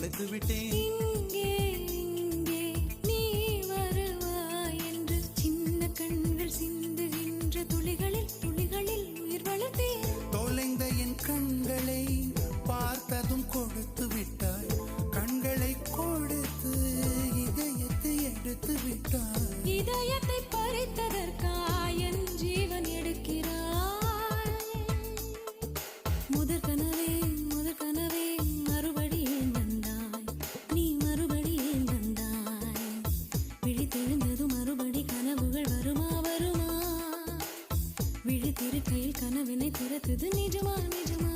தொலைத்து விட்டேன். இங்கே இங்கே நீ வருவாய் என்று சின்ன கண்கள் சிந்துகின்ற துளிகளில் துளிகளில் உயிர் வளர்த்தேன். தொலைந்த என் கண்களை பார்த்ததும் கொடுத்து விட்டாய். கண்களை கொடுத்து இதயத்தை எடுத்து விட்டாய். இதயத்தை பறித்ததற்காய் என் ஜீவன் எடுக்கிறாய். முதற் கனவே மறுபடியும் வந்தாய். நீ மறுபடியும் வந்தாய். விழித்தெழுந்ததும் மறுபடி கனவுகள் வருமா வருமா? விழித்திருக்கையில் கனவினை திறத்தது நிஜமா நிஜமா?